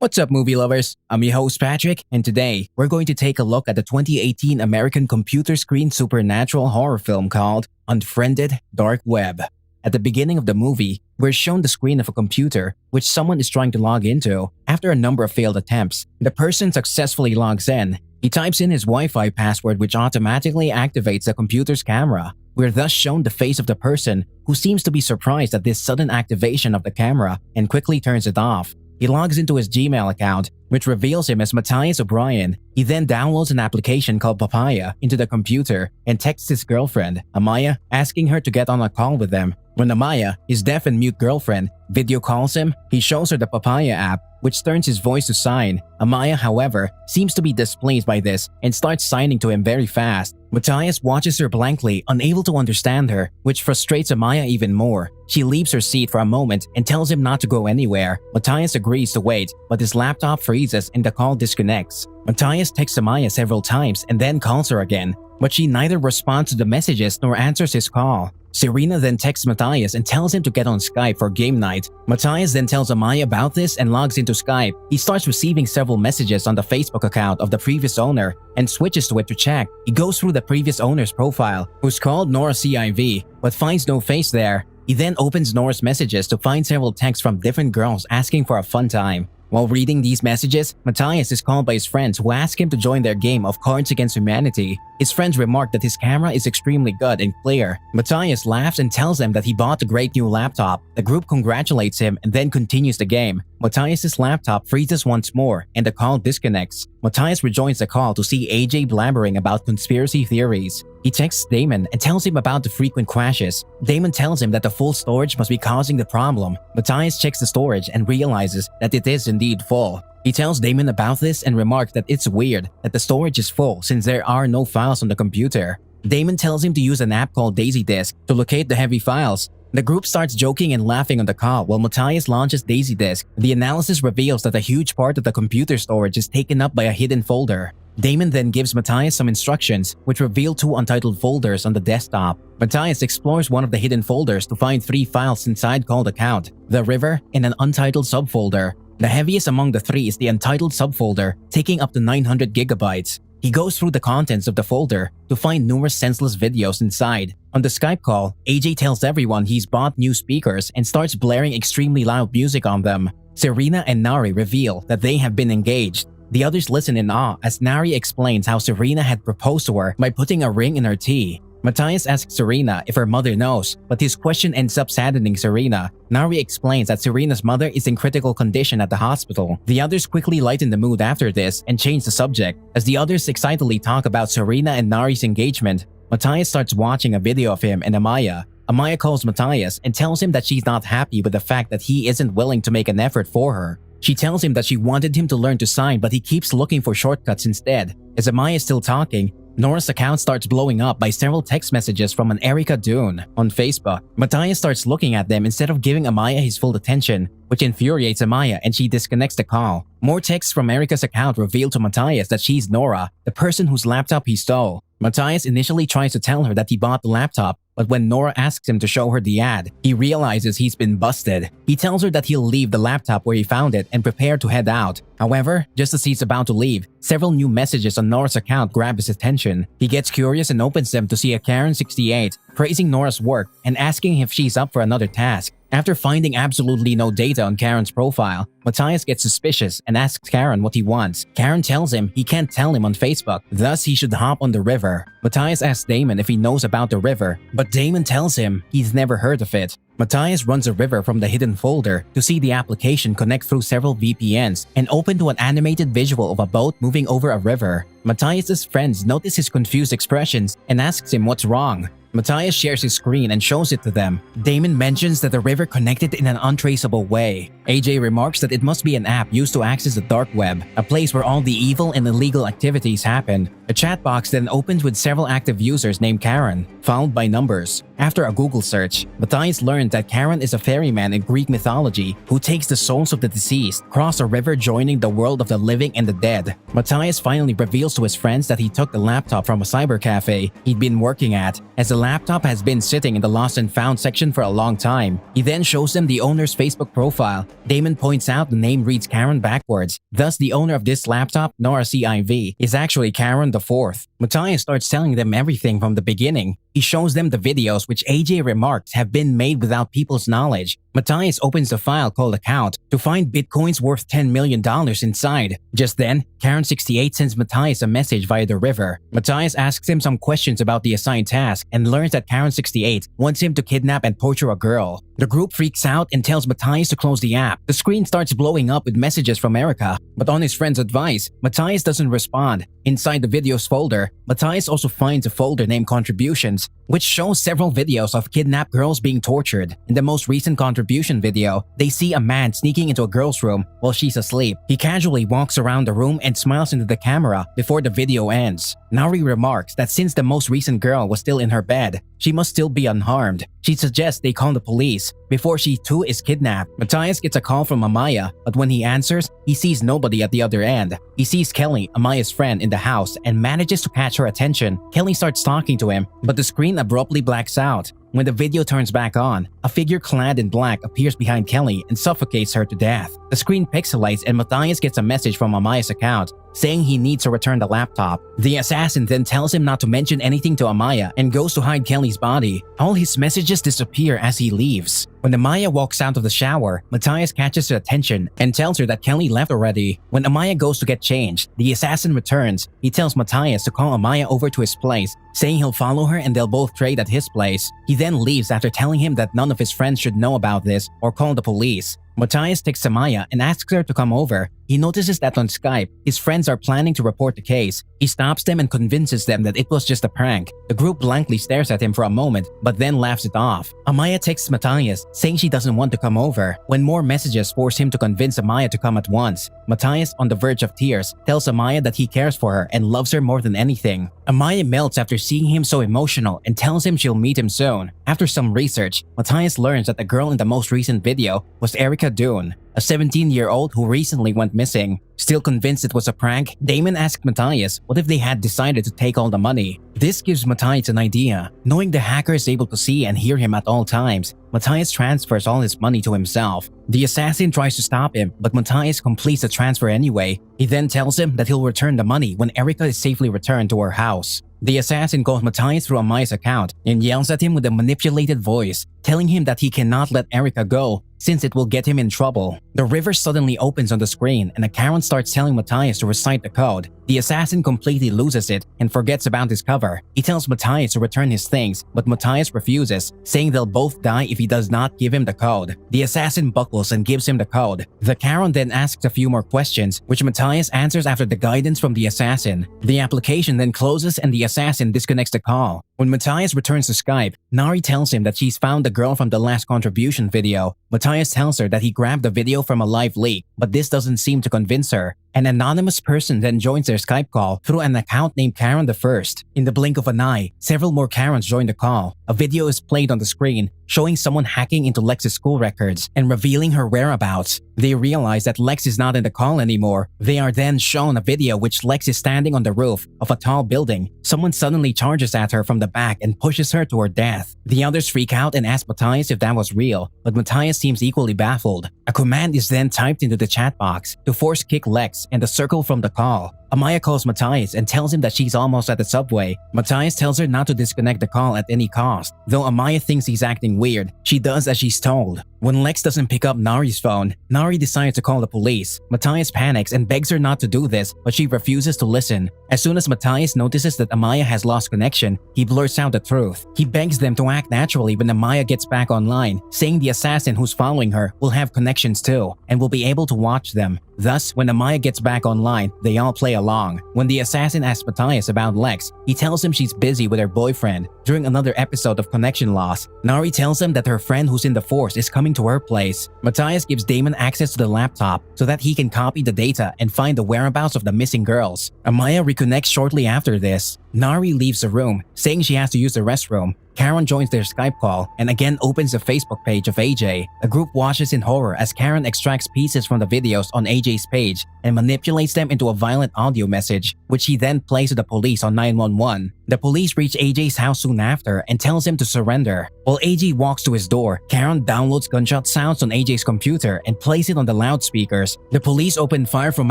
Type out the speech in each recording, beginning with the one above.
What's up, movie lovers? I'm your host, Patrick, and today we're going to take a look at the 2018 American computer screen supernatural horror film called Unfriended Dark Web. At the beginning of the movie, we're shown the screen of a computer which someone is trying to log into. After a number of failed attempts, the person successfully logs in. He types in his Wi-Fi password which automatically activates the computer's camera. We're thus shown the face of the person who seems to be surprised at this sudden activation of the camera and quickly turns it off. He logs into his Gmail account, which reveals him as Matthias O'Brien. He then downloads an application called Papaya into the computer and texts his girlfriend, Amaya, asking her to get on a call with them. When Amaya, his deaf and mute girlfriend, video calls him, he shows her the Papaya app, which turns his voice to sign. Amaya, however, seems to be displeased by this and starts signing to him very fast. Matthias watches her blankly, unable to understand her, which frustrates Amaya even more. She leaves her seat for a moment and tells him not to go anywhere. Matthias agrees to wait, but his laptop freezes and the call disconnects. Matthias texts Amaya several times and then calls her again, but she neither responds to the messages nor answers his call. Serena then texts Matthias and tells him to get on Skype for game night. Matthias then tells Amaya about this and logs into Skype. He starts receiving several messages on the Facebook account of the previous owner and switches to it to check. He goes through the previous owner's profile, who's called Nora CIV, but finds no face there. He then opens Nora's messages to find several texts from different girls asking for a fun time. While reading these messages, Matthias is called by his friends who ask him to join their game of Cards Against Humanity. His friends remark that his camera is extremely good and clear. Matthias laughs and tells them that he bought a great new laptop. The group congratulates him and then continues the game. Matthias' laptop freezes once more and the call disconnects. Matthias rejoins the call to see AJ blabbering about conspiracy theories. He texts Damon and tells him about the frequent crashes. Damon tells him that the full storage must be causing the problem. Matthias checks the storage and realizes that it is indeed full. He tells Damon about this and remarks that it's weird that the storage is full since there are no files on the computer. Damon tells him to use an app called DaisyDisk to locate the heavy files. The group starts joking and laughing on the call while Matthias launches DaisyDisk. The analysis reveals that a huge part of the computer storage is taken up by a hidden folder. Damon then gives Matthias some instructions, which reveal two untitled folders on the desktop. Matthias explores one of the hidden folders to find three files inside called Account, The River, and an untitled subfolder. The heaviest among the three is the untitled subfolder, taking up to 900 gigabytes. He goes through the contents of the folder to find numerous senseless videos inside. On the Skype call, AJ tells everyone he's bought new speakers and starts blaring extremely loud music on them. Serena and Nari reveal that they have been engaged. The others listen in awe as Nari explains how Serena had proposed to her by putting a ring in her tea. Matthias asks Serena if her mother knows, but his question ends up saddening Serena. Nari explains that Serena's mother is in critical condition at the hospital. The others quickly lighten the mood after this and change the subject. As the others excitedly talk about Serena and Nari's engagement, Matthias starts watching a video of him and Amaya. Amaya calls Matthias and tells him that she's not happy with the fact that he isn't willing to make an effort for her. She tells him that she wanted him to learn to sign, but he keeps looking for shortcuts instead. As Amaya is still talking, Nora's account starts blowing up by several text messages from an Erica Dune on Facebook. Matthias starts looking at them instead of giving Amaya his full attention, which infuriates Amaya and she disconnects the call. More texts from Erica's account reveal to Matthias that she's Nora, the person whose laptop he stole. Matthias initially tries to tell her that he bought the laptop, but when Nora asks him to show her the ad, he realizes he's been busted. He tells her that he'll leave the laptop where he found it and prepare to head out. However, just as he's about to leave, several new messages on Nora's account grab his attention. He gets curious and opens them to see a Karen68 praising Nora's work and asking if she's up for another task. After finding absolutely no data on Karen's profile, Matthias gets suspicious and asks Karen what he wants. Karen tells him he can't tell him on Facebook, thus he should hop on the river. Matthias asks Damon if he knows about the river, but Damon tells him he's never heard of it. Matthias runs a river from the hidden folder to see the application connect through several VPNs and open to an animated visual of a boat moving over a river. Matthias's friends notice his confused expressions and asks him what's wrong. Matthias shares his screen and shows it to them. Damon mentions that the river connected in an untraceable way. AJ remarks that it must be an app used to access the dark web, a place where all the evil and illegal activities happen. A chat box then opens with several active users named Karen, followed by numbers. After a Google search, Matthias learned that Karen is a ferryman in Greek mythology who takes the souls of the deceased, cross a river joining the world of the living and the dead. Matthias finally reveals to his friends that he took the laptop from a cyber cafe he'd been working at, as the laptop has been sitting in the lost and found section for a long time. He then shows them the owner's Facebook profile. Damon points out the name reads Karen backwards. Thus, the owner of this laptop, Nora CIV, is actually Karen the Fourth. Matthias starts telling them everything from the beginning. He shows them the videos which AJ remarks have been made without people's knowledge. Matthias opens the file called Account to find bitcoins worth $10 million inside. Just then, Karen68 sends Matthias a message via the river. Matthias asks him some questions about the assigned task and learns that Karen68 wants him to kidnap and torture a girl. The group freaks out and tells Matthias to close the app. The screen starts blowing up with messages from Erica, but on his friend's advice, Matthias doesn't respond. Inside the videos folder, Matthias also finds a folder named Contributions, which shows several videos of kidnapped girls being tortured. In the most recent contribution video, they see a man sneaking into a girl's room while she's asleep. He casually walks around the room and smiles into the camera before the video ends. Nari remarks that since the most recent girl was still in her bed, she must still be unharmed. She suggests they call the police before she too is kidnapped. Matthias gets a call from Amaya, but when he answers, he sees nobody at the other end. He sees Kelly, Amaya's friend, in the house and manages to catch her attention. Kelly starts talking to him, but the screen abruptly blacks out. When the video turns back on, a figure clad in black appears behind Kelly and suffocates her to death. The screen pixelates and Matthias gets a message from Amaya's account saying he needs to return the laptop. The assassin then tells him not to mention anything to Amaya and goes to hide Kelly's body. All his messages disappear as he leaves. When Amaya walks out of the shower, Matthias catches her attention and tells her that Kelly left already. When Amaya goes to get changed, the assassin returns. He tells Matthias to call Amaya over to his place, saying he'll follow her and they'll both trade at his place. He then leaves after telling him that none of his friends should know about this or call the police. Matthias texts Amaya and asks her to come over. He notices that on Skype, his friends are planning to report the case. He stops them and convinces them that it was just a prank. The group blankly stares at him for a moment, but then laughs it off. Amaya texts Matthias, saying she doesn't want to come over, when more messages force him to convince Amaya to come at once. Matthias, on the verge of tears, tells Amaya that he cares for her and loves her more than anything. Amaya melts after seeing him so emotional and tells him she'll meet him soon. After some research, Matthias learns that the girl in the most recent video was Erica Dune, a 17-year-old who recently went missing. Still convinced it was a prank, Damon asked Matthias what if they had decided to take all the money. This gives Matthias an idea. Knowing the hacker is able to see and hear him at all times, Matthias transfers all his money to himself. The assassin tries to stop him, but Matthias completes the transfer anyway. He then tells him that he'll return the money when Erica is safely returned to her house. The assassin calls Matthias through Amaya's account and yells at him with a manipulated voice, telling him that he cannot let Erica go since it will get him in trouble. The river suddenly opens on the screen and a Karen starts telling Matthias to recite the code. The assassin completely loses it and forgets about his cover. He tells Matthias to return his things, but Matthias refuses, saying they'll both die if he does not give him the code. The assassin buckles and gives him the code. The Karen then asks a few more questions, which Matthias answers after the guidance from the assassin. The application then closes and the assassin disconnects the call. When Matthias returns to Skype, Nari tells him that she's found the girl from the last contribution video. Matthias tells her that he grabbed the video from a live leak, but this doesn't seem to convince her. An anonymous person then joins their Skype call through an account named Karen the First. In the blink of an eye, several more Karens join the call. A video is played on the screen showing someone hacking into Lex's school records and revealing her whereabouts. They realize that Lex is not in the call anymore. They are then shown a video which Lex is standing on the roof of a tall building. Someone suddenly charges at her from the back and pushes her to her death. The others freak out and ask Matthias if that was real, but Matthias seems equally baffled. A command is then typed into the chat box to force kick Lex and the circle from the call. Amaya calls Matthias and tells him that she's almost at the subway. Matthias tells her not to disconnect the call at any cost. Though Amaya thinks he's acting weird, she does as she's told. When Lex doesn't pick up Nari's phone, Nari decides to call the police. Matthias panics and begs her not to do this, but she refuses to listen. As soon as Matthias notices that Amaya has lost connection, he blurts out the truth. He begs them to act naturally when Amaya gets back online, saying the assassin who's following her will have connections too, and will be able to watch them. Thus, when Amaya gets back online, they all play along. When the assassin asks Matthias about Lex, he tells him she's busy with her boyfriend. During another episode of connection loss, Nari tells him that her friend who's in the force is coming to her place. Matthias gives Damon access to the laptop so that he can copy the data and find the whereabouts of the missing girls. Amaya reconnects shortly after this. Nari leaves the room, saying she has to use the restroom. Karen joins their Skype call and again opens the Facebook page of AJ. The group watches in horror as Karen extracts pieces from the videos on AJ's page and manipulates them into a violent audio message, which he then plays to the police on 911. The police reach AJ's house soon after and tells him to surrender. While AJ walks to his door, Karen downloads gunshot sounds on AJ's computer and plays it on the loudspeakers. The police open fire from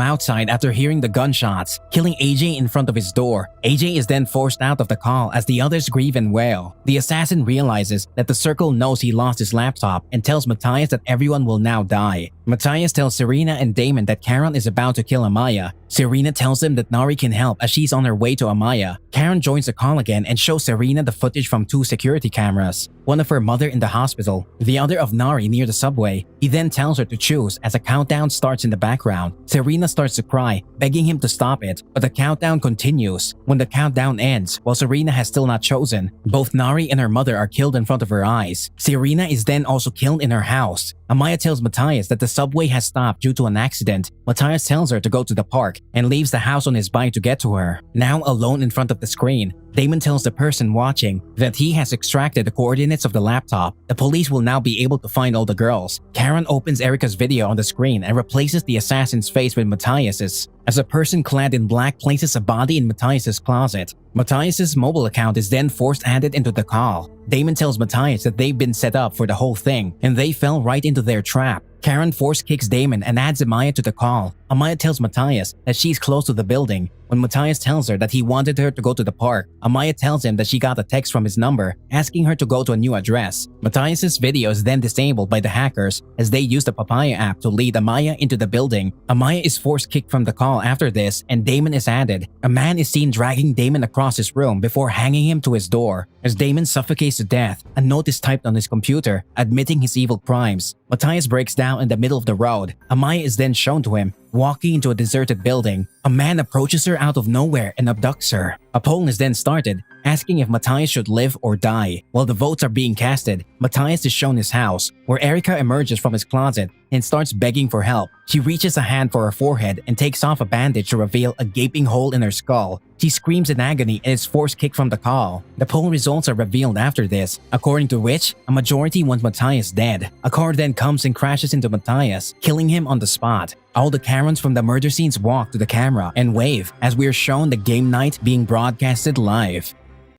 outside after hearing the gunshots, killing AJ in front of his door. AJ is then forced out of the call as the others grieve and wail. The assassin realizes that the circle knows he lost his laptop and tells Matthias that everyone will now die. Matthias tells Serena and Damon that Karen is about to kill Amaya. Serena tells him that Nari can help as she's on her way to Amaya. Karen joins the call again and shows Serena the footage from 2 security cameras, one of her mother in the hospital, the other of Nari near the subway. He then tells her to choose as a countdown starts in the background. Serena starts to cry, begging him to stop it, but the countdown continues. When the countdown ends, while Serena has still not chosen, both Nari and her mother are killed in front of her eyes. Serena is then also killed in her house. Amaya tells Matthias that the subway has stopped due to an accident. Matthias tells her to go to the park and leaves the house on his bike to get to her. Now alone in front of the screen, Damon tells the person watching that he has extracted the coordinates of the laptop. The police will now be able to find all the girls. Karen opens Erica's video on the screen and replaces the assassin's face with Matthias's, as a person clad in black places a body in Matthias's closet. Matthias's mobile account is then forced added into the call. Damon tells Matthias that they've been set up for the whole thing and they fell right into their trap. Karen force kicks Damon and adds Amaya to the call. Amaya tells Matthias that she's close to the building. When Matthias tells her that he wanted her to go to the park, Amaya tells him that she got a text from his number asking her to go to a new address. Matthias's video is then disabled by the hackers as they use the Papaya app to lead Amaya into the building. Amaya is force kicked from the call after this and Damon is added. A man is seen dragging Damon across his room before hanging him to his door. As Damon suffocates to death, a note is typed on his computer admitting his evil crimes. Matthias breaks down in the middle of the road. Amaya is then shown to him, walking into a deserted building. A man approaches her out of nowhere and abducts her. A poll is then started, asking if Matthias should live or die. While the votes are being casted, Matthias is shown his house, where Erica emerges from his closet and starts begging for help. She reaches a hand for her forehead and takes off a bandage to reveal a gaping hole in her skull. She screams in agony and is force kicked from the call. The poll results are revealed after this, according to which a majority wants Matthias dead. A car then comes and crashes into Matthias, killing him on the spot. All the Karens from the murder scenes walk to the camera and wave as we are shown the game night being broadcasted live.